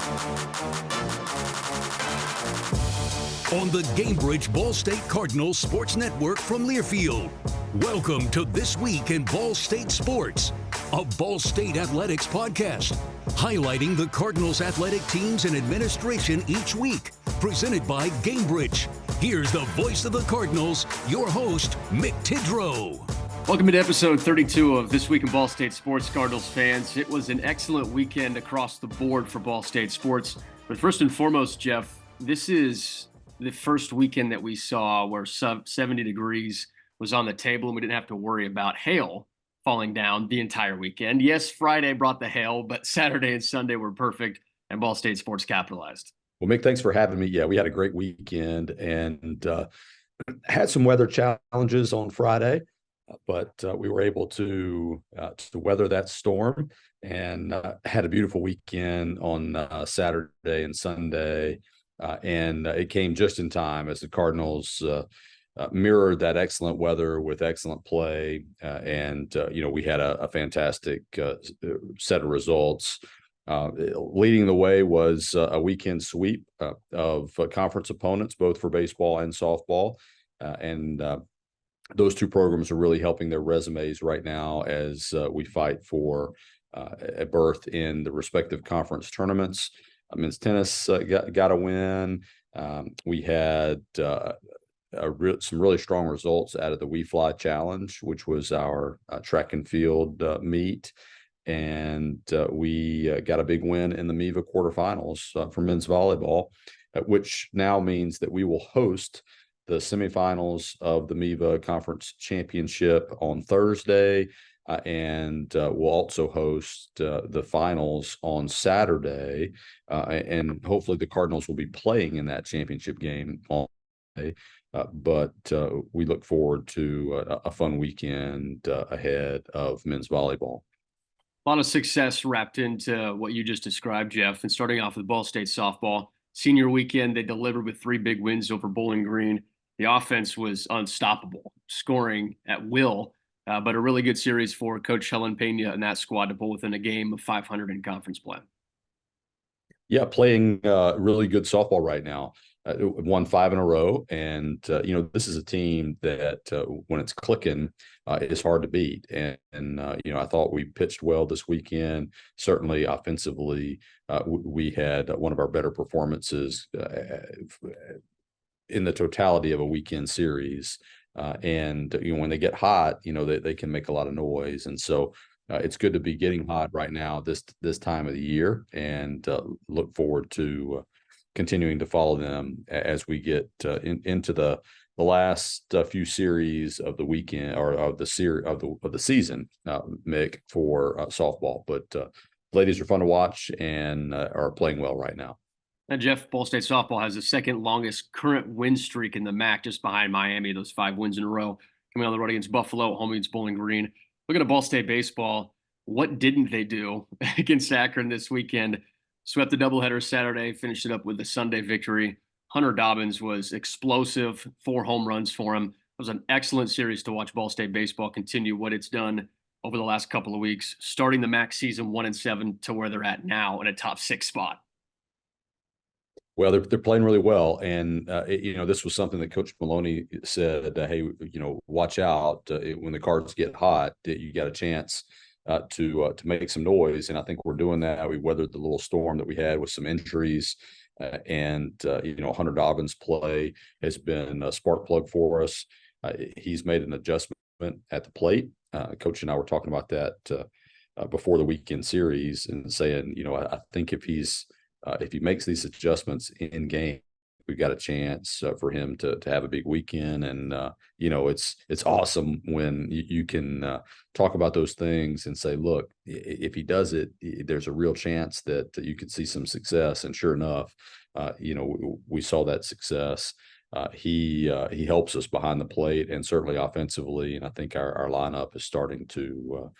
On the Gamebridge Ball State Cardinals Sports Network from Learfield. Welcome to This Week in Ball State Sports, a Ball State athletics podcast, highlighting the Cardinals athletic teams and administration each week, presented by Gamebridge. Here's the voice of the Cardinals, your host, Mick Tidrow. Welcome to episode 32 of This Week in Ball State Sports, Cardinals fans. It was an excellent weekend across the board for Ball State sports. But first and foremost, Jeff, this is the first weekend that we saw where sub 70 degrees was on the table and we didn't have to worry about hail falling down the entire weekend. Yes, Friday brought the hail, but Saturday and Sunday were perfect and Ball State sports capitalized. Well, Mick, thanks for having me. Yeah, we had a great weekend and had some weather challenges on Friday, but we were able to weather that storm and had a beautiful weekend on Saturday and Sunday. And it came just in time as the Cardinals mirrored that excellent weather with excellent play. We had a fantastic set of results. Leading the way was a weekend sweep of conference opponents, both for baseball and softball. Those two programs are really helping their resumes right now as we fight for a berth in the respective conference tournaments. Men's tennis got a win. We had some really strong results out of the We Fly Challenge, which was our track and field meet. And we got a big win in the MIVA quarterfinals for men's volleyball, which now means that we will host the semifinals of the MIVA Conference Championship on Thursday. And we'll also host the finals on Saturday, and hopefully the Cardinals will be playing in that championship game on Saturday. But we look forward to a fun weekend ahead of men's volleyball. A lot of success wrapped into what you just described, Jeff. And starting off with Ball State softball, senior weekend, they delivered with 3 big wins over Bowling Green. The offense was unstoppable, scoring at will. But a really good series for Coach Helen Pena and that squad to pull within a game of 500 in conference play. Yeah, playing really good softball right now. Won 5 in a row. And, this is a team that when it's clicking, it's hard to beat. And I thought we pitched well this weekend. Certainly offensively, we had one of our better performances in the totality of a weekend series. When they get hot, they can make a lot of noise. And so it's good to be getting hot right now, this time of the year, and look forward to continuing to follow them as we get into the last few series of the weekend or of the season, Mick, for softball. But ladies are fun to watch and are playing well right now. And Jeff, Ball State softball has the second longest current win streak in the MAC, just behind Miami, those 5 wins in a row. Coming on the road against Buffalo, home against Bowling Green. Looking at Ball State baseball, what didn't they do against Akron this weekend? Swept the doubleheader Saturday, finished it up with a Sunday victory. Hunter Dobbins was explosive, 4 home runs for him. It was an excellent series to watch Ball State baseball continue what it's done over the last couple of weeks, starting the MAC season 1-7 to where they're at now in a top 6 spot. Well, they're playing really well, and this was something that Coach Maloney said. Hey, watch out when the Cards get hot. You got a chance to make some noise, and I think we're doing that. We weathered the little storm that we had with some injuries, Hunter Dobbins' play has been a spark plug for us. He's made an adjustment at the plate. Coach and I were talking about that before the weekend series, and saying, I think if he makes these adjustments in game, we've got a chance for him to have a big weekend. And, it's awesome when you can talk about those things and say, look, if he does it, there's a real chance that you could see some success. And sure enough, we saw that success. He helps us behind the plate and certainly offensively. And I think our lineup is starting to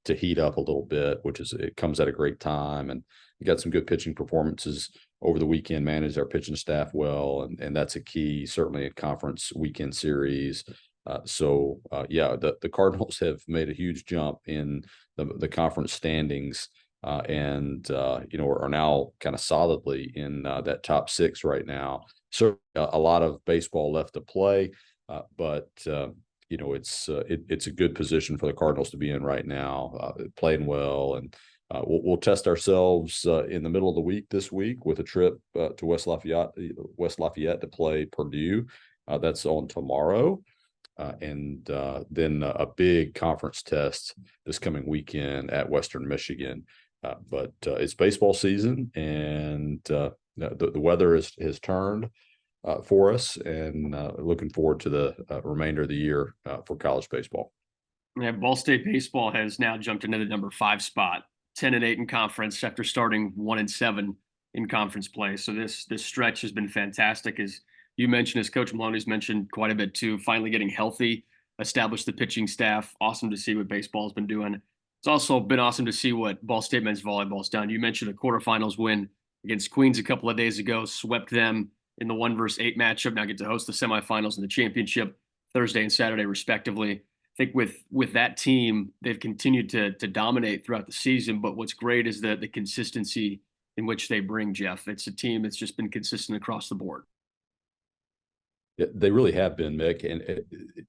heat up a little bit, it comes at a great time. And we got some good pitching performances over the weekend, managed our pitching staff well. And that's a key, certainly a conference weekend series. The Cardinals have made a huge jump in the conference standings and are now kind of solidly in that top 6 right now. So a lot of baseball left to play, but it's a good position for the Cardinals to be in right now, playing well, and we'll test ourselves in the middle of the week this week with a trip to West Lafayette to play Purdue. That's on tomorrow. And then a big conference test this coming weekend at Western Michigan. But it's baseball season, and the weather has turned for us, and looking forward to the remainder of the year for college baseball. Yeah, Ball State baseball has now jumped into the number 5 spot, 10-8 in conference after starting 1-7 in conference play. So this stretch has been fantastic, as you mentioned, as Coach Maloney's mentioned quite a bit too. Finally getting healthy, established the pitching staff. Awesome to see what baseball has been doing. It's also been awesome to see what Ball State men's volleyball's done. You mentioned a quarterfinals win against Queens a couple of days ago, swept them in the 1-8 matchup. Now get to host the semifinals and the championship Thursday and Saturday, respectively. I think with that team, they've continued to dominate throughout the season. But what's great is the consistency in which they bring, Jeff. It's a team that's just been consistent across the board. They really have been, Mick, and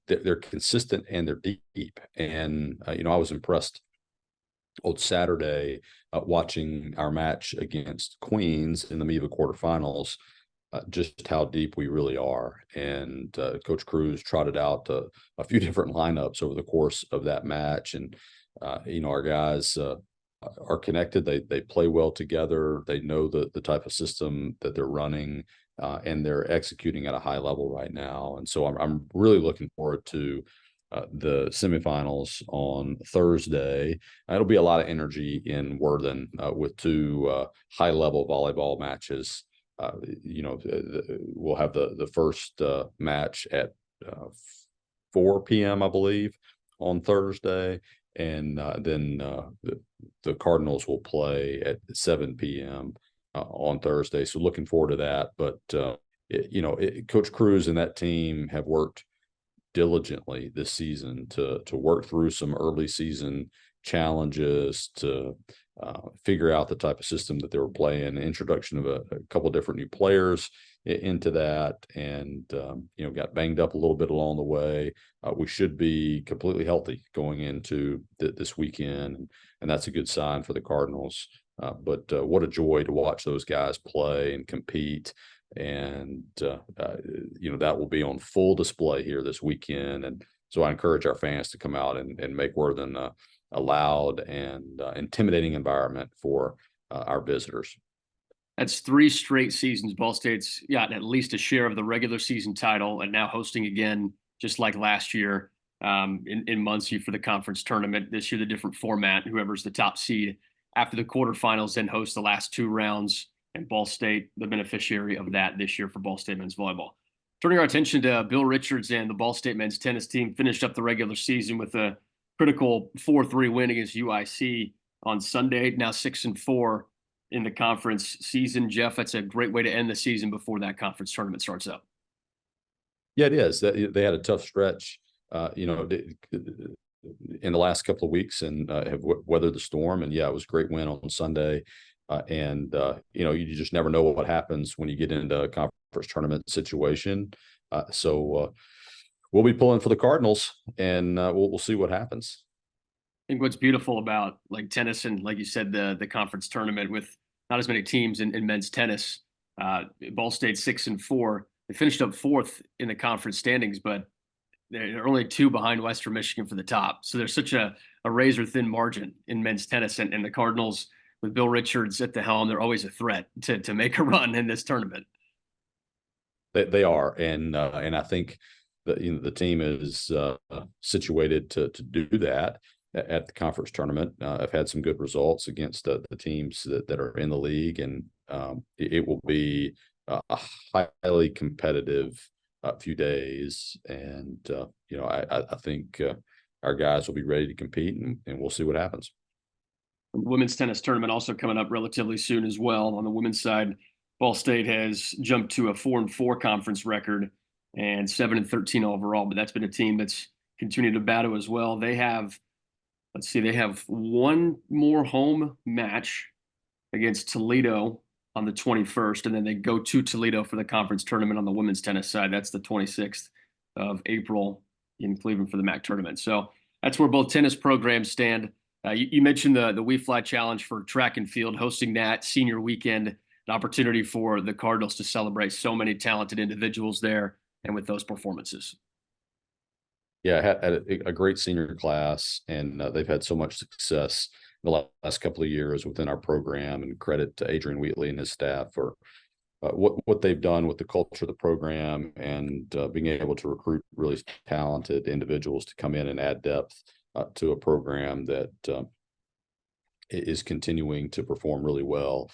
they're consistent and they're deep. And I was impressed on Saturday watching our match against Queens in the MIVA quarterfinals, just how deep we really are. And Coach Cruz trotted out a few different lineups over the course of that match, and our guys are connected. They play well together. They know the type of system that they're running, and they're executing at a high level right now. And so I'm really looking forward to the semifinals on Thursday. It'll be a lot of energy in Worthen with 2 high-level volleyball matches. We'll have the first match at 4 p.m., I believe, on Thursday, and then the Cardinals will play at 7 p.m. On Thursday. So looking forward to that. But Coach Cruz and that team have worked diligently this season to work through some early season challenges, to figure out the type of system that they were playing, introduction of a couple of different new players into that, and got banged up a little bit along the way. We should be completely healthy going into this weekend, and that's a good sign for the Cardinals. But what a joy to watch those guys play and compete. And, that will be on full display here this weekend. And so I encourage our fans to come out and make Worthen a loud and intimidating environment for our visitors. That's 3 straight seasons Ball State's gotten at least a share of the regular season title, and now hosting again, just like last year, in Muncie for the conference tournament. This year, the different format, whoever's the top seed after the quarterfinals then hosts the last 2 rounds, and Ball State, the beneficiary of that this year for Ball State men's volleyball. Turning our attention to Bill Richards and the Ball State men's tennis team, finished up the regular season with a critical 4-3 win against UIC on Sunday, now 6-4 in the conference season. Jeff, that's a great way to end the season before that conference tournament starts up. Yeah, it is. They had a tough stretch, in the last couple of weeks, and have weathered the storm. And yeah, it was a great win on Sunday. You just never know what happens when you get into a conference tournament situation. So we'll be pulling for the Cardinals, and we'll see what happens. I think what's beautiful about like tennis and, like you said, the conference tournament with not as many teams in men's tennis, Ball State 6-4. They finished up 4th in the conference standings, but they're only 2 behind Western Michigan for the top. So there's such a razor thin margin in men's tennis, and the Cardinals, with Bill Richards at the helm, they're always a threat to make a run in this tournament. They are, and I think that the team is situated to do that at the conference tournament. I've had some good results against the teams that are in the league, and it will be a highly competitive few days. And I think our guys will be ready to compete, and we'll see what happens. The women's tennis tournament also coming up relatively soon as well. On the women's side, Ball State has jumped to a 4-4 conference record and 7-13 overall, but that's been a team that's continued to battle as well. They have Let's see, they have one more home match against Toledo on the 21st, and then they go to Toledo for the conference tournament on the women's tennis side. That's the 26th of April in Cleveland for the MAC tournament. So that's where both tennis programs stand. You mentioned the We Fly Challenge for track and field, hosting that senior weekend, an opportunity for the Cardinals to celebrate so many talented individuals there and with those performances. Yeah, had a great senior class, and they've had so much success the last couple of years within our program. And credit to Adrian Wheatley and his staff for what they've done with the culture of the program, and being able to recruit really talented individuals to come in and add depth to a program that is continuing to perform really well.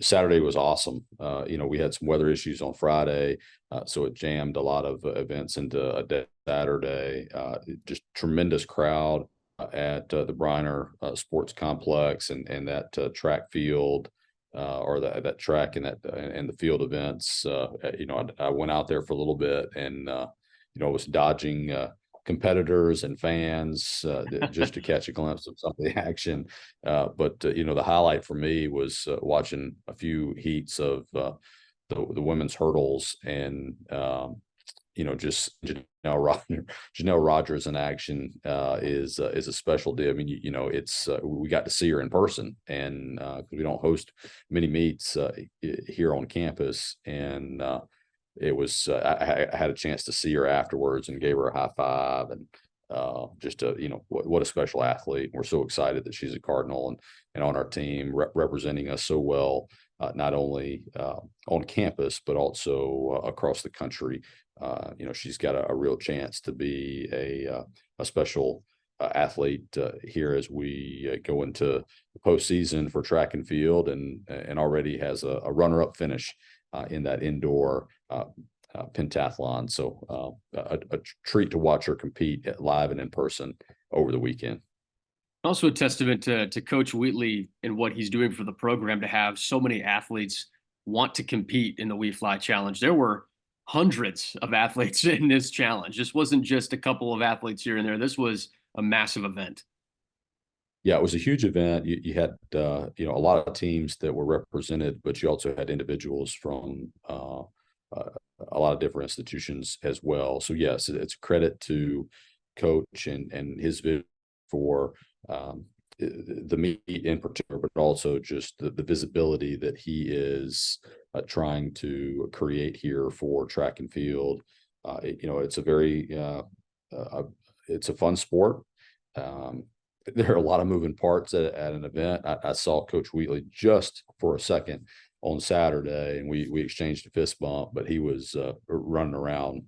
Saturday was awesome. We had some weather issues on Friday, so it jammed a lot of events into a Saturday. Just tremendous crowd at the Briner Sports Complex, and that track field, or that track and the field events. I went out there for a little bit, and was dodging competitors and fans just to catch a glimpse of some of the action. But the highlight for me was watching a few heats of the women's hurdles, and just Janelle Rogers in action is a special deal. I mean, it's we got to see her in person, and we don't host many meets here on campus, and it was I had a chance to see her afterwards and gave her a high five, and just what a special athlete. We're so excited that she's a Cardinal and on our team, representing us so well, not only on campus but also across the country. She's got a real chance to be a special athlete here as we go into the postseason for track and field, and already has a runner-up finish in that indoor pentathlon. So a treat to watch her compete live and in person over the weekend. Also a testament to Coach Wheatley and what he's doing for the program to have so many athletes want to compete in the We Fly Challenge. There were hundreds of athletes in this challenge. This wasn't just a couple of athletes here and there. This was a massive event. Yeah, it was a huge event. You had a lot of teams that were represented, but you also had individuals from a lot of different institutions as well. So yes, it's a credit to Coach and his vision for the meet in particular, but also just the visibility that he is trying to create here for track and field. It's a very it's a fun sport. There are a lot of moving parts at an event. I saw Coach Wheatley just for a second on Saturday, and we exchanged a fist bump, but he was running around.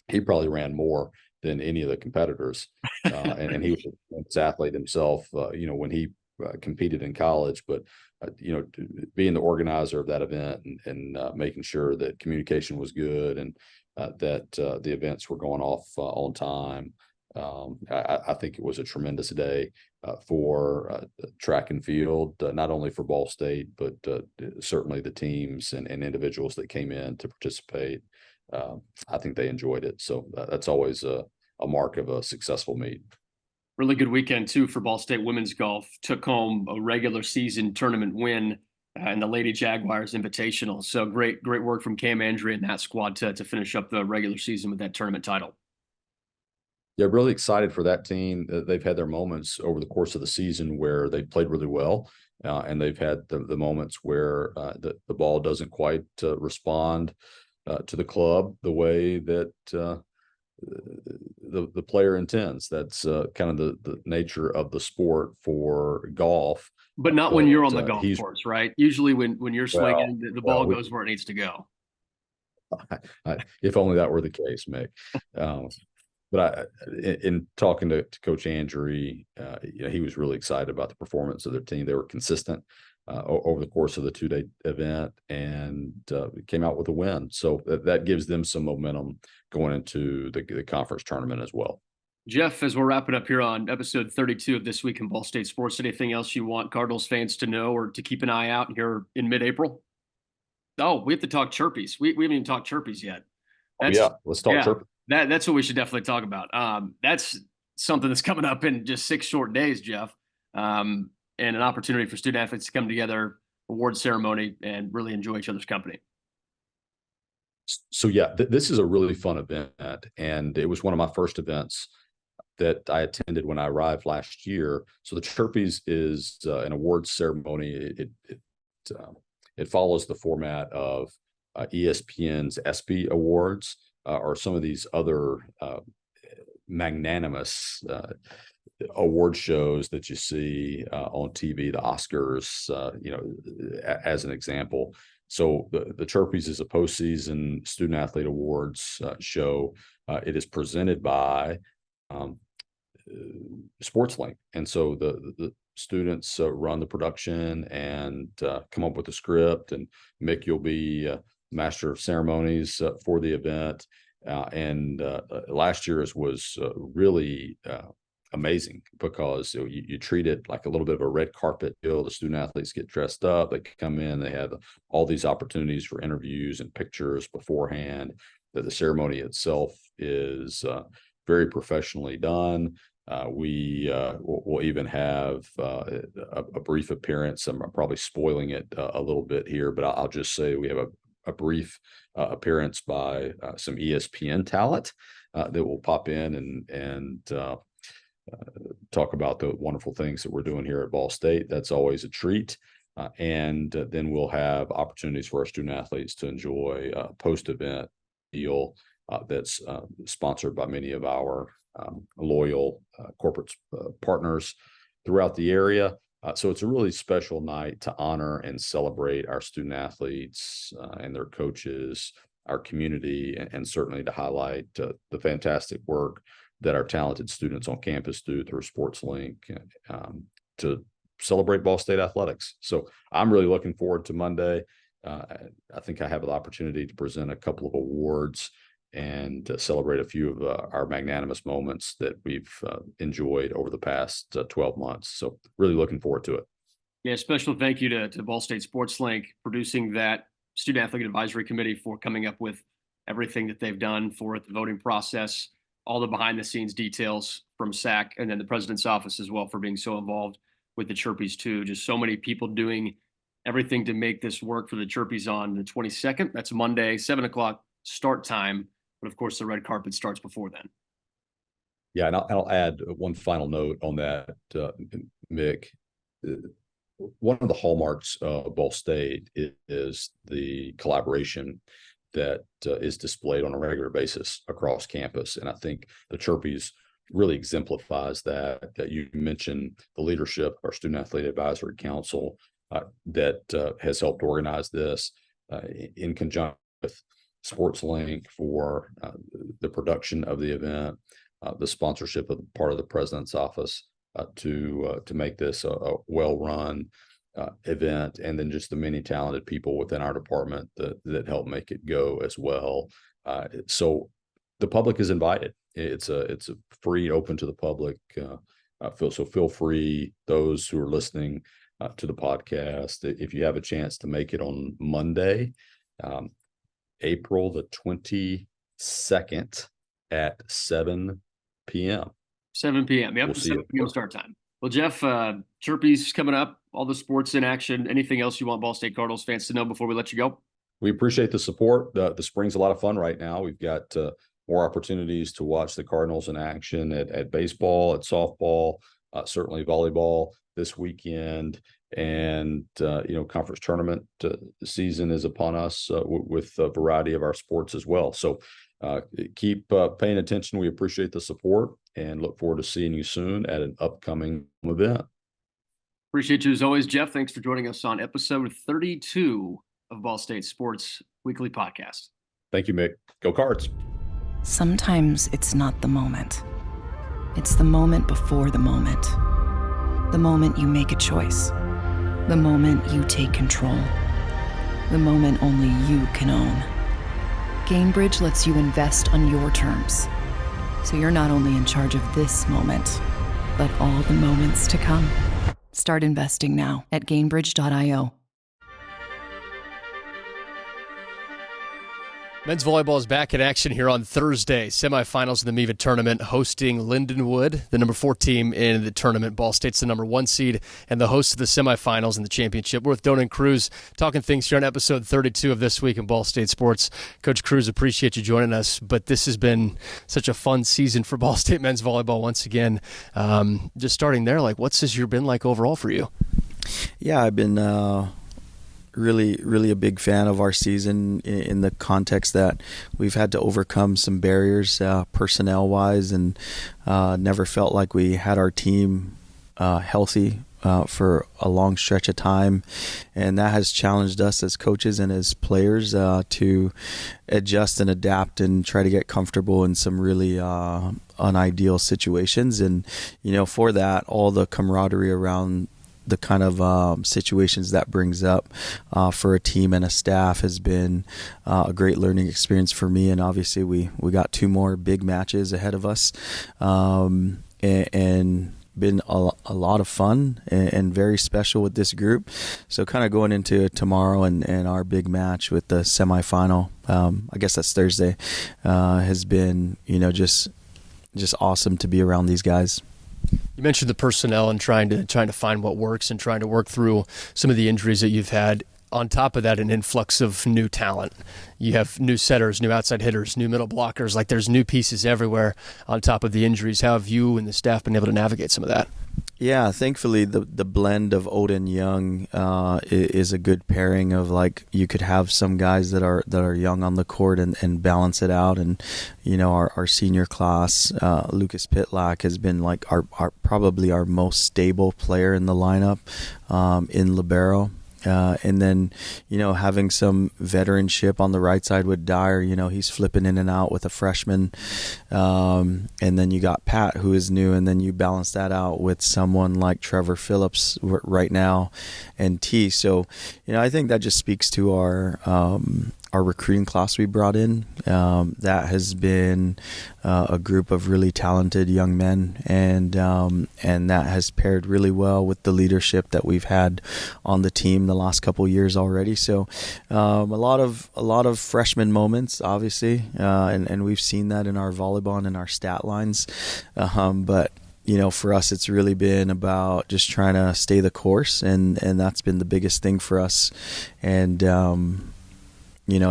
He probably ran more than any of the competitors, and he was an athlete himself, when he competed in college. But being the organizer of that event, and making sure that communication was good, and that the events were going off on time. I think it was a tremendous day for track and field, not only for Ball State, but certainly the teams and individuals that came in to participate. I think they enjoyed it. So that's always a mark of a successful meet. Really good weekend too for Ball State women's golf. Took home a regular season tournament win in the Lady Jaguars Invitational. So great work from Cam Andrea and that squad to finish up the regular season with that tournament title. Yeah, really excited for that team. They've had their moments over the course of the season where they played really well, and they've had the moments where the ball doesn't quite respond to the club the way that the player intends. That's kind of the nature of the sport for golf. But not when you're on the golf course, right? Usually when you're swinging, the ball goes where it needs to go. If only that were the case, Mick. But in talking to Coach Andrew, he was really excited about the performance of their team. They were consistent over the course of the 2-day event, and came out with a win. So that gives them some momentum going into the conference tournament as well. Jeff, as we're wrapping up here on episode 32 of This Week in Ball State Sports, anything else you want Cardinals fans to know or to keep an eye out here in mid-April? Oh, we have to talk Chirpies. We haven't even talked Chirpies yet. Let's talk Chirpies. That's what we should definitely talk about. That's something that's coming up in just 6 short days, Jeff, and an opportunity for student athletes to come together, award ceremony, and really enjoy each other's company. So yeah, this is a really fun event, and it was one of my first events that I attended when I arrived last year. So the Chirpies is an awards ceremony. It follows the format of ESPN's ESPY Awards or some of these other magnanimous award shows that you see on TV, the Oscars, as an example. So the Chirpies is a postseason student athlete awards show. It is presented by SportsLink, and so the students run the production and come up with the script. And Mick, you'll be master of ceremonies for the event. And last year's was really amazing because you treat it like a little bit of a red carpet deal. The student athletes get dressed up, they come in, they have all these opportunities for interviews and pictures beforehand. That the ceremony itself is very professionally done. We'll even have a brief appearance. I'm probably spoiling it a little bit here, but I'll just say we have a brief appearance by some ESPN talent that will pop in and talk about the wonderful things that we're doing here at Ball State. That's always a treat. And then we'll have opportunities for our student athletes to enjoy a post-event deal that's sponsored by many of our loyal corporate partners throughout the area. So it's a really special night to honor and celebrate our student athletes and their coaches, our community, and certainly to highlight the fantastic work that our talented students on campus do through SportsLink to celebrate Ball State athletics. So I'm really looking forward to Monday. I think I have the opportunity to present a couple of awards and celebrate a few of our magnanimous moments that we've enjoyed over the past 12 months. So really looking forward to it. Yeah, special thank you to Ball State SportsLink producing that student athlete advisory committee for coming up with everything that they've done for the voting process, all the behind the scenes details from SAC, and then the president's office as well for being so involved with the Chirpies too. Just so many people doing everything to make this work for the Chirpies on the 22nd. That's Monday, 7:00 start time. But of course, the red carpet starts before then. Yeah, and I'll add one final note on that, Mick. One of the hallmarks of Ball State is the collaboration that is displayed on a regular basis across campus. And I think the Chirpies really exemplifies that. That you mentioned the leadership of our Student Athlete Advisory Council that has helped organize this in conjunction with SportsLink for the production of the event, the sponsorship of part of the president's office to make this a well-run event, and then just the many talented people within our department that help make it go as well. So the public is invited. It's a free, open to the public. Feel free, those who are listening to the podcast, if you have a chance to make it on Monday, April the 22nd at 7 p.m. 7 p.m. Yep, We'll see 7 p.m. start time. Well, Jeff, Chirpies coming up, all the sports in action. Anything else you want Ball State Cardinals fans to know before we let you go? We appreciate the support. The spring's a lot of fun right now. We've got more opportunities to watch the Cardinals in action at baseball, at softball, certainly volleyball this weekend. And, conference tournament season is upon us with a variety of our sports as well. So keep paying attention. We appreciate the support and look forward to seeing you soon at an upcoming event. Appreciate you as always, Jeff. Thanks for joining us on episode 32 of Ball State Sports Weekly Podcast. Thank you, Mick. Go Cards. Sometimes it's not the moment. It's the moment before the moment. The moment you make a choice. The moment you take control. The moment only you can own. Gainbridge lets you invest on your terms. So you're not only in charge of this moment, but all the moments to come. Start investing now at Gainbridge.io. Men's volleyball is back in action here on Thursday. Semifinals in the MIVA tournament, hosting Lindenwood, the number 4 team in the tournament. Ball State's the number 1 seed and the host of the semifinals in the championship. We're with Donan and Cruz talking things here on episode 32 of This Week in Ball State Sports. Coach Cruz, appreciate you joining us, but this has been such a fun season for Ball State men's volleyball once again. Just starting there, what's this year been like overall for you? Yeah, I've been really a big fan of our season in the context that we've had to overcome some barriers personnel wise, and never felt like we had our team healthy for a long stretch of time, and that has challenged us as coaches and as players to adjust and adapt and try to get comfortable in some really unideal situations. And for that, all the camaraderie around the kind of situations that brings up for a team and a staff has been a great learning experience for me. And obviously we got 2 more big matches ahead of us, and been a lot of fun and very special with this group. So kind of going into tomorrow and our big match with the semifinal, I guess that's Thursday, has been just awesome to be around these guys. You mentioned the personnel and trying to find what works and trying to work through some of the injuries that you've had. On top of that, an influx of new talent. You have new setters, new outside hitters, new middle blockers. There's new pieces everywhere on top of the injuries. How have you and the staff been able to navigate some of that? Yeah, thankfully the blend of old and young is a good pairing of you could have some guys that are young on the court and balance it out. And our senior class, Lucas Pitlack has been our probably our most stable player in the lineup in libero. And then, having some veteranship on the right side with Dyer, he's flipping in and out with a freshman. And then you got Pat, who is new, and then you balance that out with someone like Trevor Phillips right now and T. So, I think that just speaks to our recruiting class we brought in. That has been a group of really talented young men, and that has paired really well with the leadership that we've had on the team the last couple of years already. So a lot of freshman moments, obviously, and we've seen that in our volleyball and in our stat lines. But for us, it's really been about just trying to stay the course, and that's been the biggest thing for us. And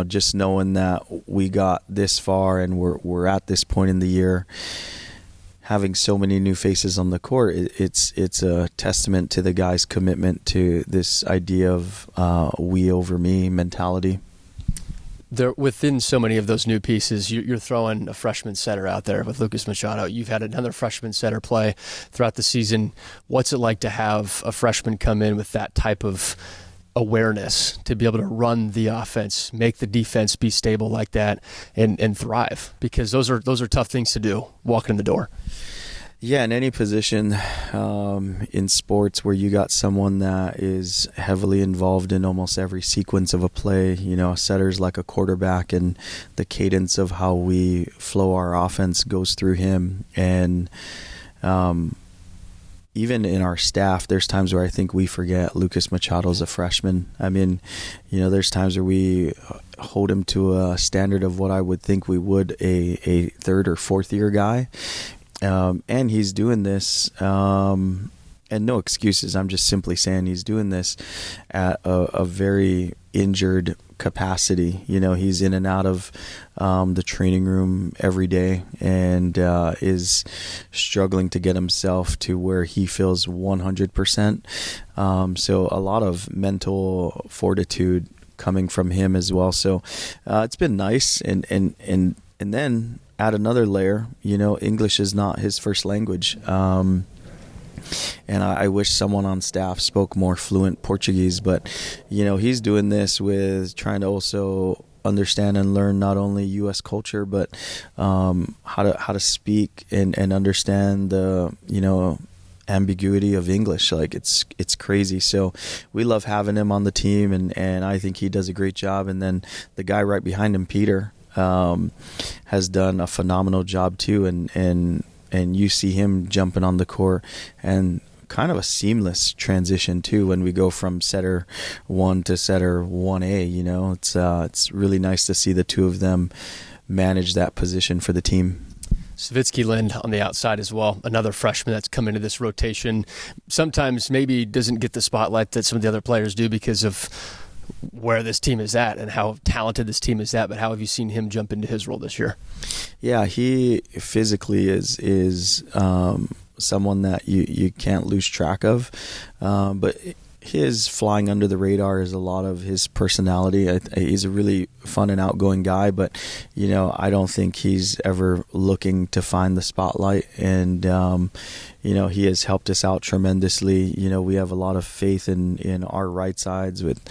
just knowing that we got this far and we're at this point in the year, having so many new faces on the court, it's a testament to the guys' commitment to this idea of we over me mentality. There, within so many of those new pieces, you're throwing a freshman setter out there with Lucas Machado. You've had another freshman setter play throughout the season. What's it like to have a freshman come in with that type of awareness to be able to run the offense, make the defense be stable like that, and thrive? Because those are tough things to do, walking in the door. Yeah, in any position in sports where you got someone that is heavily involved in almost every sequence of a play, a setter's like a quarterback, and the cadence of how we flow our offense goes through him. And even in our staff, there's times where I think we forget Lucas Machado's a freshman. I mean, there's times where we hold him to a standard of what I would think we would a 3rd or 4th year guy. And he's doing this, and no excuses. I'm just simply saying he's doing this at a very injured capacity. He's in and out of the training room every day, and is struggling to get himself to where he feels 100%. So a lot of mental fortitude coming from him as well. So it's been nice, and then add another layer. English is not his first language. And I wish someone on staff spoke more fluent Portuguese, but he's doing this with trying to also understand and learn not only U.S. culture, but how to speak and understand the ambiguity of English. It's crazy. So we love having him on the team, and I think he does a great job. And then the guy right behind him, Peter, has done a phenomenal job too, and you see him jumping on the court, and kind of a seamless transition too when we go from setter 1 to setter 1A. You know, it's really nice to see the two of them manage that position for the team. Savitsky Lind on the outside as well, another freshman that's come into this rotation. Sometimes maybe doesn't get the spotlight that some of the other players do because of where this team is at and how talented this team is at, but how have you seen him jump into his role this year? Yeah, he physically is someone that you can't lose track of, but his flying under the radar is a lot of his personality. He's a really fun and outgoing guy, but you know, I don't think he's ever looking to find the spotlight. And you know, he has helped us out tremendously. You know, we have a lot of faith in our right sides, with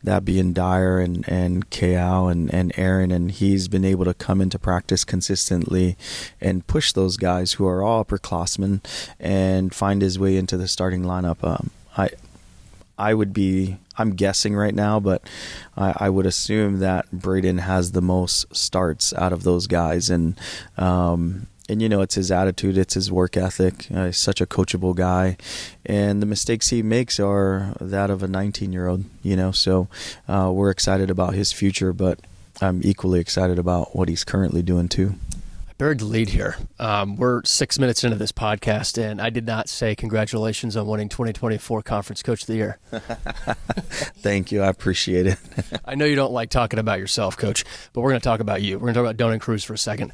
that being Dyer and Kao and Aaron, and he's been able to come into practice consistently and push those guys who are all upperclassmen and find his way into the starting lineup. I'm guessing right now, but I would assume that Braden has the most starts out of those guys. And you know, it's his attitude, it's his work ethic. He's such a coachable guy. And the mistakes he makes are that of a 19-year-old, you know. So we're excited about his future, but I'm equally excited about what he's currently doing too. Buried the lead here. We're 6 minutes into this podcast, and I did not say congratulations on winning 2024 Conference Coach of the Year. Thank you. I appreciate it. I know you don't like talking about yourself, Coach, but we're going to talk about you. We're going to talk about Donan Cruz for a second.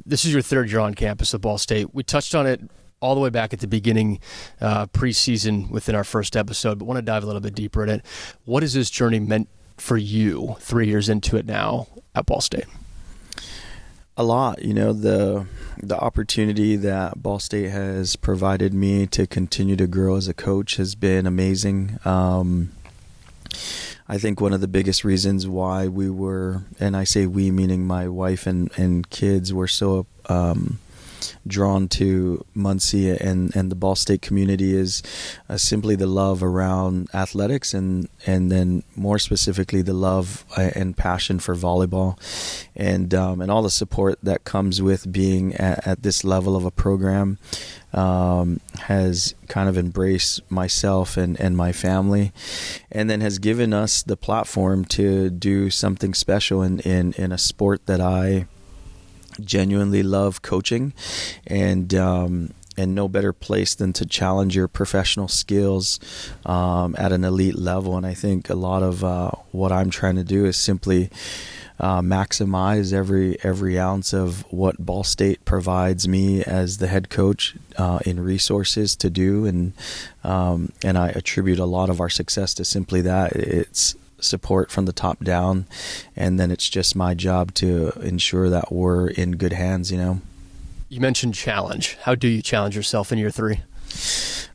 This is your third year on campus at Ball State. We touched on it all the way back at the beginning preseason within our first episode, but want to dive a little bit deeper in it. What has this journey meant for you 3 years into it now at Ball State? A lot. You know, the opportunity that Ball State has provided me to continue to grow as a coach has been amazing. I think one of the biggest reasons why we were, and I say we meaning my wife and kids, were so drawn to Muncie and the Ball State community is simply the love around athletics and then more specifically the love and passion for volleyball and all the support that comes with being at this level of a program has kind of embraced myself and my family, and then has given us the platform to do something special in a sport that I genuinely love coaching, and no better place than to challenge your professional skills at an elite level. And I think a lot of what I'm trying to do is simply maximize every ounce of what Ball State provides me as the head coach in resources to do, and I attribute a lot of our success to simply that. It's support from the top down, and then it's just my job to ensure that we're in good hands. You know, you mentioned challenge. How do you challenge yourself in year three?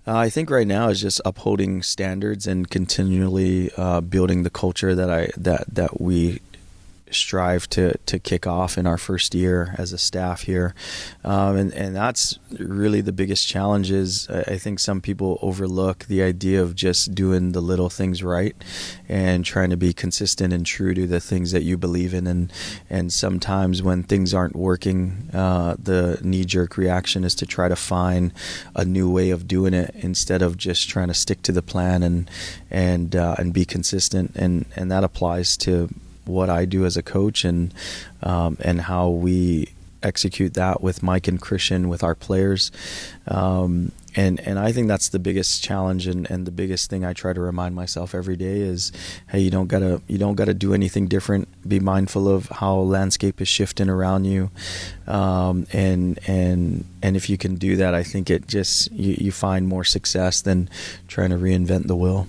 I think right now is just upholding standards and continually building the culture that we strive to kick off in our first year as a staff here, and that's really the biggest challenge. Is I think some people overlook the idea of just doing the little things right and trying to be consistent and true to the things that you believe in, and sometimes when things aren't working, the knee-jerk reaction is to try to find a new way of doing it instead of just trying to stick to the plan and be consistent, and that applies to what I do as a coach and how we execute that with Mike and Christian, with our players. And I think that's the biggest challenge and the biggest thing I try to remind myself every day is, hey, you don't gotta do anything different. Be mindful of how landscape is shifting around you. And if you can do that, I think it just, you find more success than trying to reinvent the wheel.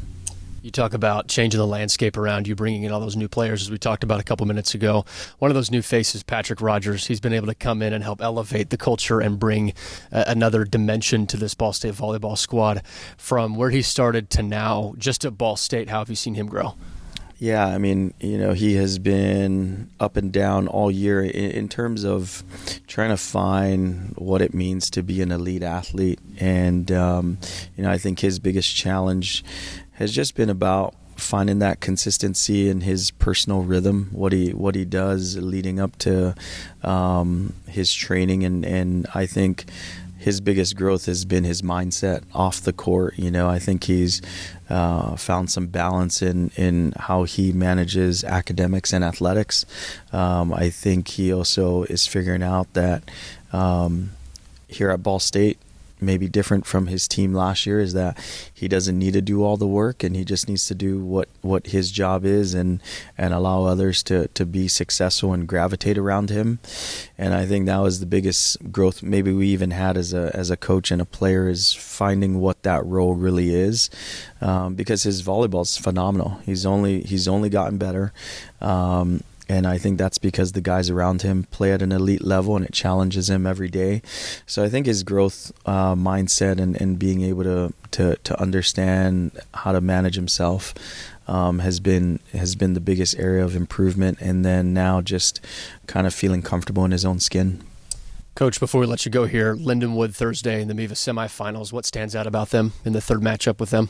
You talk about changing the landscape around you, bringing in all those new players, as we talked about a couple minutes ago. One of those new faces, Patrick Rogers, he's been able to come in and help elevate the culture and bring another dimension to this Ball State volleyball squad. From where he started to now, just at Ball State, how have you seen him grow? Yeah, I mean, you know, he has been up and down all year in terms of trying to find what it means to be an elite athlete. And, you know, I think his biggest challenge has just been about finding that consistency in his personal rhythm, what he does leading up to his training, and I think his biggest growth has been his mindset off the court. I think he's found some balance in how he manages academics and athletics. I think he also is figuring out that here at Ball State, maybe different from his team last year, is that he doesn't need to do all the work, and he just needs to do what his job is and allow others to be successful and gravitate around him. And I think that was the biggest growth maybe we even had as a coach and a player, is finding what that role really is, because his volleyball is phenomenal. He's only gotten better. And I think that's because the guys around him play at an elite level, and it challenges him every day. So I think his growth mindset and being able to understand how to manage himself has been the biggest area of improvement. And then now just kind of feeling comfortable in his own skin. Coach, before we let you go here, Lindenwood Thursday in the MIVA semifinals, what stands out about them in the third matchup with them?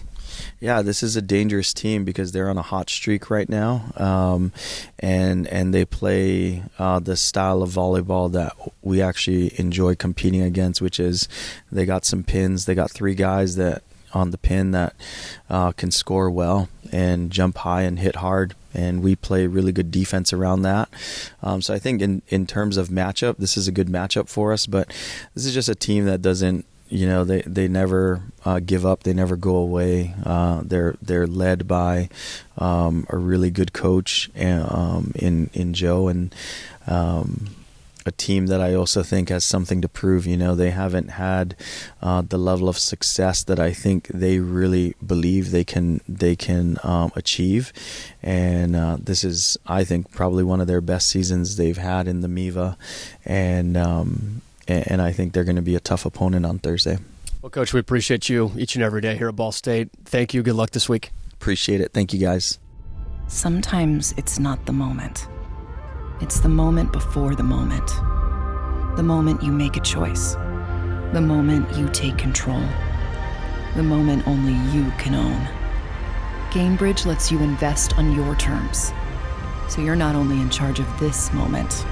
Yeah, this is a dangerous team because they're on a hot streak right now, and they play the style of volleyball that we actually enjoy competing against, which is they got some pins. They got 3 guys that on the pin that can score well and jump high and hit hard, and we play really good defense around that. So I think in terms of matchup, this is a good matchup for us, but this is just a team that doesn't, they never give up. They never go away. They're led by a really good coach in Joe, and a team that I also think has something to prove. They haven't had the level of success that I think they really believe they can achieve, and this is, I think, probably one of their best seasons they've had in the MIVA, and I think they're going to be a tough opponent on Thursday. Well, Coach, we appreciate you each and every day here at Ball State. Thank you. Good luck this week. Appreciate it. Thank you, guys. Sometimes it's not the moment. It's the moment before the moment. The moment you make a choice. The moment you take control. The moment only you can own. Gainbridge lets you invest on your terms. So you're not only in charge of this moment,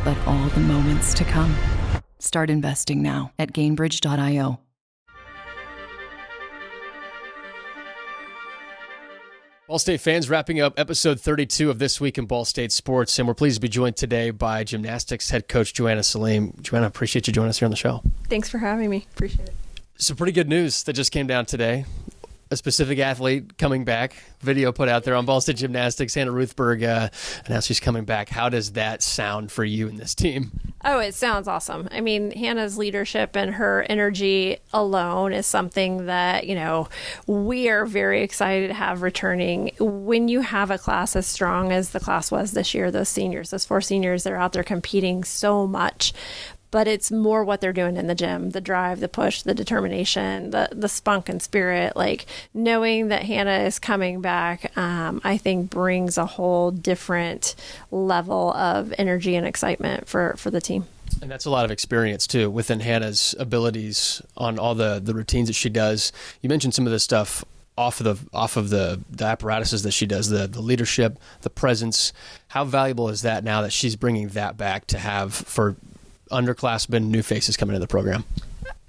but all the moments to come. Start investing now at Gainbridge.io. Ball State fans, wrapping up episode 32 of This Week in Ball State Sports, and we're pleased to be joined today by gymnastics head coach Joanna Saleem. Joanna, appreciate you joining us here on the show. Thanks for having me. Appreciate it. Some pretty good news that just came down today. A specific athlete coming back. Video put out there on Ball State Gymnastics. Hannah Ruthberg announced she's coming back. How does that sound for you and this team? Oh, it sounds awesome. I mean, Hannah's leadership and her energy alone is something that, we are very excited to have returning. When you have a class as strong as the class was this year, those 4 seniors, they're out there competing so much. But it's more what they're doing in the gym, the drive, the push, the determination, the spunk and spirit. Like, knowing that Hannah is coming back, I think brings a whole different level of energy and excitement for the team. And that's a lot of experience, too, within Hannah's abilities on all the routines that she does. You mentioned some of this stuff off of the apparatuses that she does, the leadership, the presence. How valuable is that now that she's bringing that back to have for underclassmen, new faces coming into the program?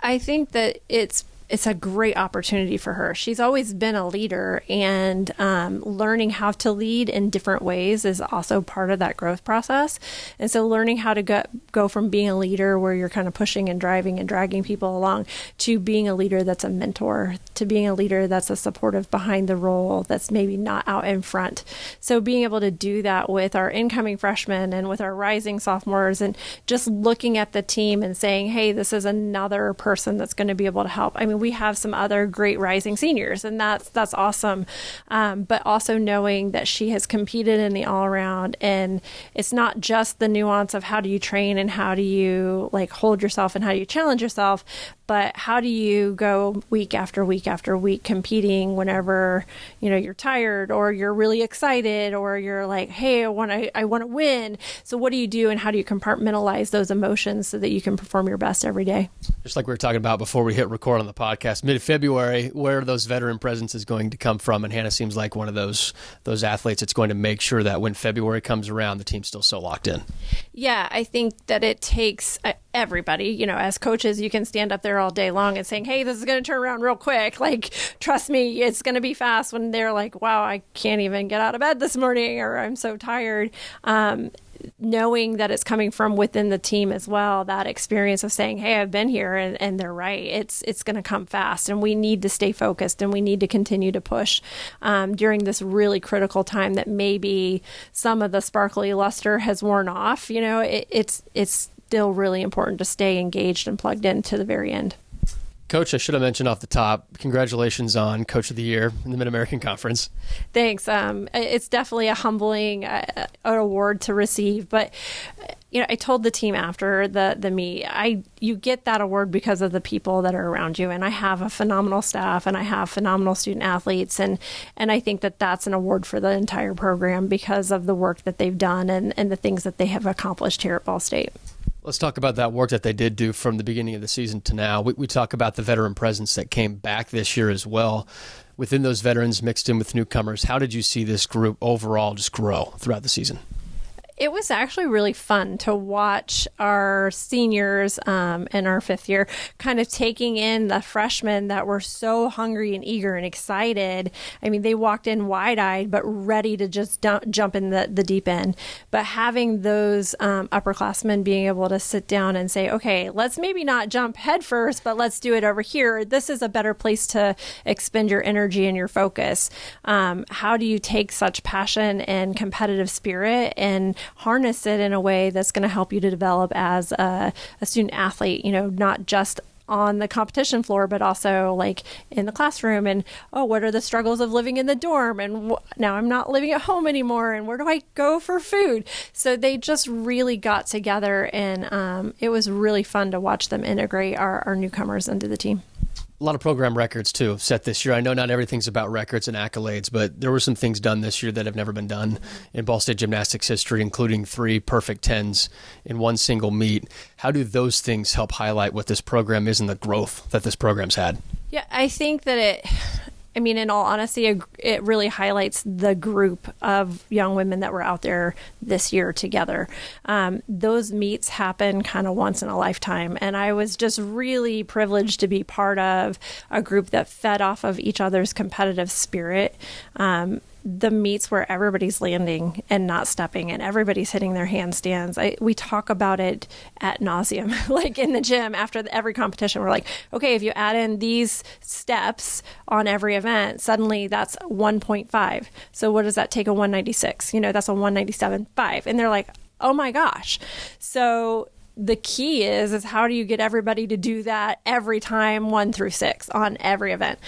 I think that it's a great opportunity for her. She's always been a leader, and learning how to lead in different ways is also part of that growth process. And so learning how to go from being a leader where you're kind of pushing and driving and dragging people along to being a leader that's a mentor, to being a leader that's a supportive behind the role, that's maybe not out in front. So being able to do that with our incoming freshmen and with our rising sophomores, and just looking at the team and saying, hey, this is another person that's going to be able to help. I mean, we have some other great rising seniors, and that's awesome. But also knowing that she has competed in the all around, and it's not just the nuance of how do you train and how do you hold yourself and how do you challenge yourself, but how do you go week after week after week competing whenever you're tired or you're really excited or you're like, hey, I want to win. So what do you do, and how do you compartmentalize those emotions so that you can perform your best every day? Just like we were talking about before we hit record on the podcast, mid-February, where those veteran presence is going to come from, and Hannah seems like one of those athletes that's going to make sure that when February comes around, the team's still so locked in. Yeah, I think that it takes everybody, as coaches, you can stand up there all day long and saying, hey, this is going to turn around real quick. Like, trust me, it's going to be fast, when they're like, wow, I can't even get out of bed this morning, or I'm so tired. Knowing that it's coming from within the team as well, that experience of saying, hey, I've been here, and they're right. It's going to come fast, and we need to stay focused, and we need to continue to push during this really critical time that maybe some of the sparkly luster has worn off. It's still really important to stay engaged and plugged in to the very end. Coach, I should have mentioned off the top, congratulations on Coach of the Year in the Mid-American Conference. Thanks. It's definitely a humbling award to receive, but I told the team after the meet, you get that award because of the people that are around you, and I have a phenomenal staff, and I have phenomenal student athletes, and I think that that's an award for the entire program because of the work that they've done and the things that they have accomplished here at Ball State. Let's talk about that work that they did do from the beginning of the season to now. We talk about the veteran presence that came back this year as well. Within those veterans mixed in with newcomers, how did you see this group overall just grow throughout the season? It was actually really fun to watch our seniors in our fifth year kind of taking in the freshmen that were so hungry and eager and excited. I mean, they walked in wide-eyed but ready to just jump in the deep end. But having those upperclassmen being able to sit down and say, okay, let's maybe not jump head first, but let's do it over here. This is a better place to expend your energy and your focus. How do you take such passion and competitive spirit and harness it in a way that's going to help you to develop as a student athlete, not just on the competition floor, but also like in the classroom, and what are the struggles of living in the dorm, and now I'm not living at home anymore, and where do I go for food? So they just really got together, and it was really fun to watch them integrate our newcomers into the team. A lot of program records, too, set this year. I know not everything's about records and accolades, but there were some things done this year that have never been done in Ball State gymnastics history, including 3 perfect 10s in one single meet. How do those things help highlight what this program is and the growth that this program's had? Yeah, I think that in all honesty, it really highlights the group of young women that were out there this year together. Those meets happen kind of once in a lifetime, and I was just really privileged to be part of a group that fed off of each other's competitive spirit. The meets where everybody's landing and not stepping, and everybody's hitting their handstands. We talk about it ad nauseum, like in the gym after every competition. We're like, okay, if you add in these steps on every event, suddenly that's 1.5. So what does that take? A 196? That's a 197.5. And they're like, oh my gosh. So the key is how do you get everybody to do that every time, 1 through 6 on every event.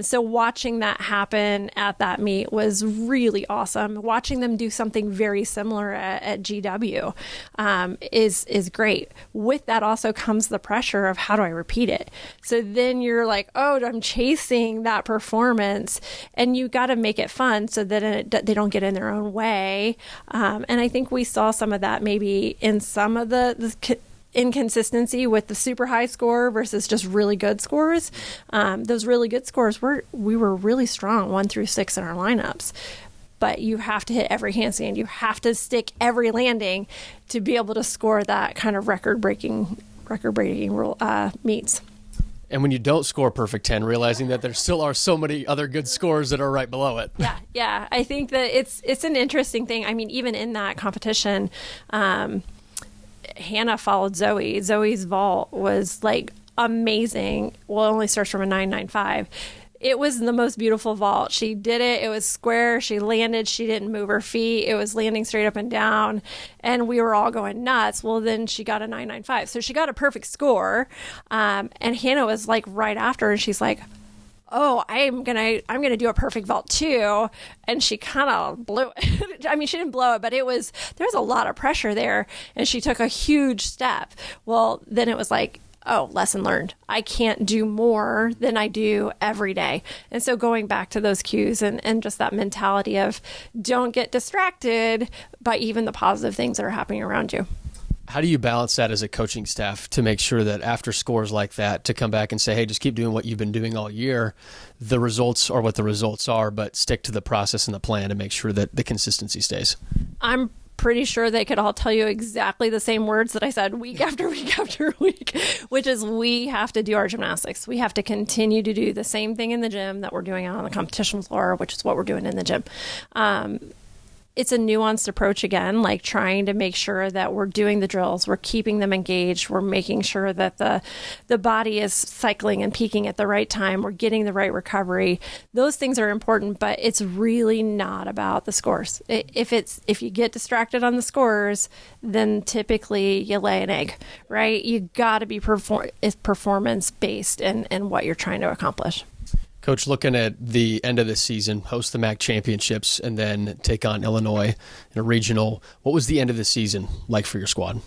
So watching that happen at that meet was really awesome. Watching them do something very similar at GW is great. With that also comes the pressure of how do I repeat it? So then you're like, oh, I'm chasing that performance, and you got to make it fun so that they don't get in their own way. And I think we saw some of that maybe in some of the inconsistency with the super high score versus just really good scores. Those really good scores we were really strong 1 through 6 in our lineups, but you have to hit every handstand, you have to stick every landing to be able to score that kind of record breaking meets. And when you don't score perfect 10, realizing that there still are so many other good scores that are right below it. Yeah. I think that it's an interesting thing. Even in that competition, Hannah followed Zoe. Zoe's vault was like amazing. Well, it only starts from a 995. It was the most beautiful vault. She did it. It was square. She landed. She didn't move her feet. It was landing straight up and down. And we were all going nuts. Well, then she got a 995. So she got a perfect score. And Hannah was like right after, and she's like, oh, I'm gonna do a perfect vault too. And she kind of blew it. She didn't blow it, but there was a lot of pressure there, and she took a huge step. Well, then it was like, oh, lesson learned. I can't do more than I do every day. And so going back to those cues and just that mentality of don't get distracted by even the positive things that are happening around you. How do you balance that as a coaching staff to make sure that after scores like that, to come back and say, hey, just keep doing what you've been doing all year. The results are what the results are, but stick to the process and the plan to make sure that the consistency stays? I'm pretty sure they could all tell you exactly the same words that I said week after week after week, which is we have to do our gymnastics. We have to continue to do the same thing in the gym that we're doing out on the competition floor, which is what we're doing in the gym. It's a nuanced approach again, like trying to make sure that we're doing the drills, we're keeping them engaged, we're making sure that the body is cycling and peaking at the right time, we're getting the right recovery. Those things are important, but it's really not about the scores. If you get distracted on the scores, then typically you lay an egg, right? You got to be performance based in what you're trying to accomplish. Coach, looking at the end of the season, host the MAC championships, and then take on Illinois in a regional, what was the end of the season like for your squad?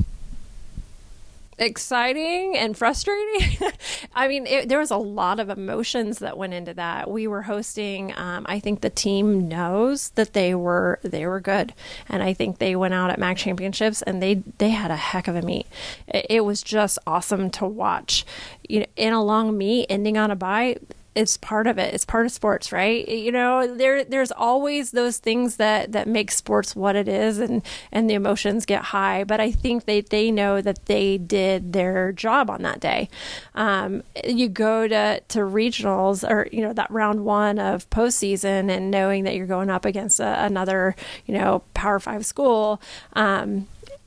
Exciting and frustrating. I mean, there was a lot of emotions that went into that. We were hosting. I think the team knows that they were good, and I think they went out at MAC championships and they had a heck of a meet. It was just awesome to watch. You know, in a long meet ending on a bye. It's part of it. It's part of sports, right? You know, there's always those things that make sports what it is, and the emotions get high. But I think they know that they did their job on that day. You go to regionals, or you know, that round one of postseason, and knowing that you're going up against another, you know, Power 5 school.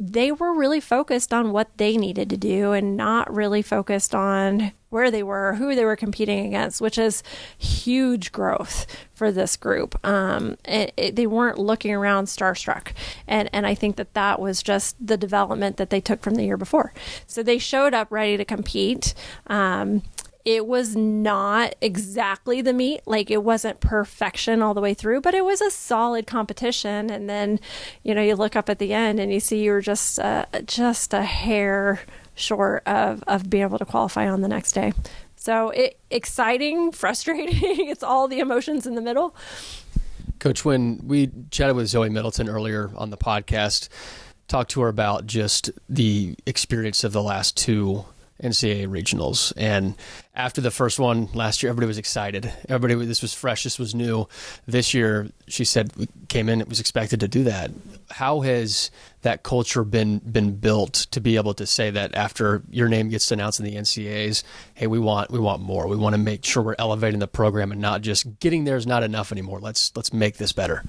They were really focused on what they needed to do and not really focused on where they were, who they were competing against, which is huge growth for this group. They weren't looking around starstruck. And I think that was just the development that they took from the year before. So they showed up ready to compete. It was not exactly the meet, like it wasn't perfection all the way through, but it was a solid competition. And then, you know, you look up at the end and you see you were just a hair short of being able to qualify on the next day. So exciting, frustrating. It's all the emotions in the middle. Coach, when we chatted with Zoe Middleton earlier on the podcast, talked to her about just the experience of the last two NCAA regionals. And after the first one last year, everybody was excited. This was fresh. This was new. This year, she said, we came in, it was expected to do that. How has that culture been built to be able to say that after your name gets announced in the NCAAs, hey, we want more. We want to make sure we're elevating the program and not just getting there is not enough anymore. Let's make this better.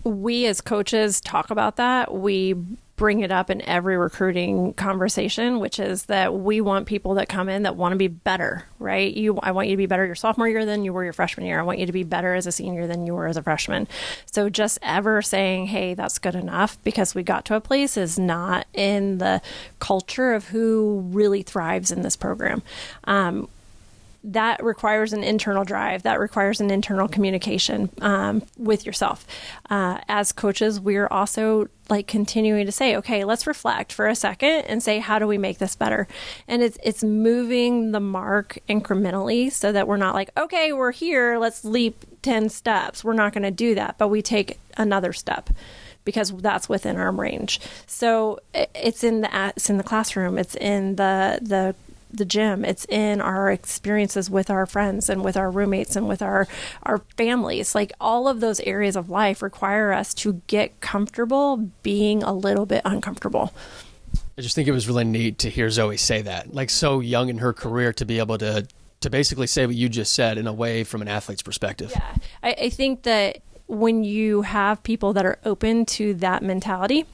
We as coaches talk about that. We bring it up in every recruiting conversation, which is that we want people that come in that want to be better, right? I want you to be better your sophomore year than you were your freshman year. I want you to be better as a senior than you were as a freshman. So just ever saying, hey, that's good enough because we got to a place is not in the culture of who really thrives in this program. That requires an internal drive. That requires an internal communication with yourself. As coaches, we're also like continuing to say, okay, let's reflect for a second and say, how do we make this better? And it's moving the mark incrementally so that we're not like, okay, we're here, let's leap 10 steps. We're not going to do that, but we take another step because that's within our range. So it's in the classroom. It's in the gym. It's in our experiences with our friends and with our roommates and with our families. Like all of those areas of life require us to get comfortable being a little bit uncomfortable. I just think it was really neat to hear Zoe say that, like so young in her career, to be able to basically say what you just said in a way from an athlete's perspective. Yeah, I think that when you have people that are open to that mentality,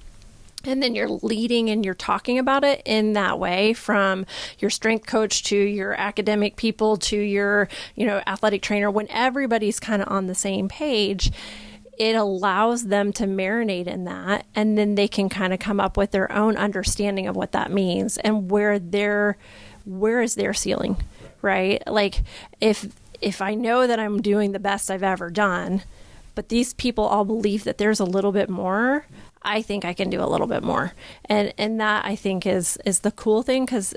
and then you're leading and you're talking about it in that way, from your strength coach to your academic people to your, athletic trainer, when everybody's kind of on the same page, it allows them to marinate in that. And then they can kind of come up with their own understanding of what that means and where is their ceiling, right? Like if I know that I'm doing the best I've ever done, but these people all believe that there's a little bit more, I think I can do a little bit more. And that I think is the cool thing, because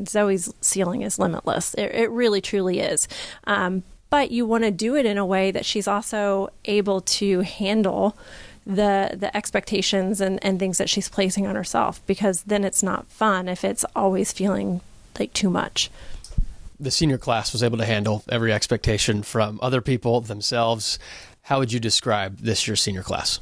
Zoe's ceiling is limitless. It really truly is. But you want to do it in a way that she's also able to handle the expectations and things that she's placing on herself, because then it's not fun if it's always feeling like too much. The senior class was able to handle every expectation from other people themselves. How would you describe this year's senior class?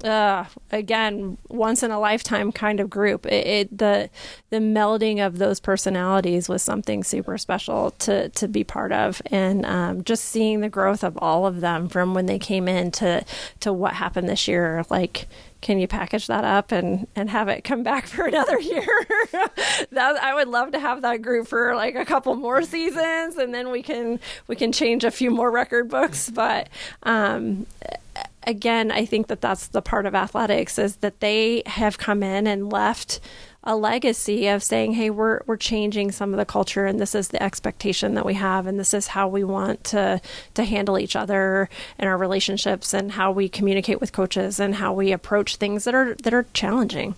Again, once in a lifetime kind of group. The melding of those personalities was something super special to be part of, and just seeing the growth of all of them from when they came in to what happened this year. Like, can you package that up and have it come back for another year? I would love to have that group for like a couple more seasons, and then we can change a few more record books. But again, I think that's the part of athletics, is that they have come in and left a legacy of saying, hey, we're changing some of the culture, and this is the expectation that we have, and this is how we want to handle each other and our relationships, and how we communicate with coaches, and how we approach things that are challenging.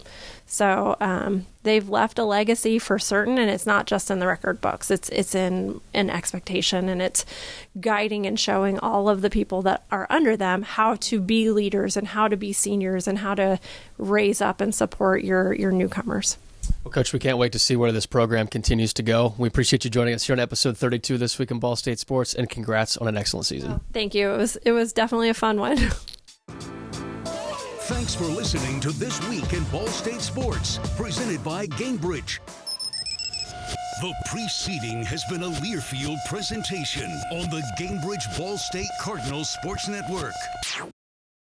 So they've left a legacy for certain, and it's not just in the record books. It's in an expectation, and it's guiding and showing all of the people that are under them how to be leaders, and how to be seniors, and how to raise up and support your newcomers. Well, Coach, we can't wait to see where this program continues to go. We appreciate you joining us here on episode 32 this week in Ball State Sports, and congrats on an excellent season. Oh, thank you. It was definitely a fun one. Thanks for listening to This Week in Ball State Sports, presented by Gamebridge. The preceding has been a Learfield presentation on the Gamebridge Ball State Cardinals Sports Network.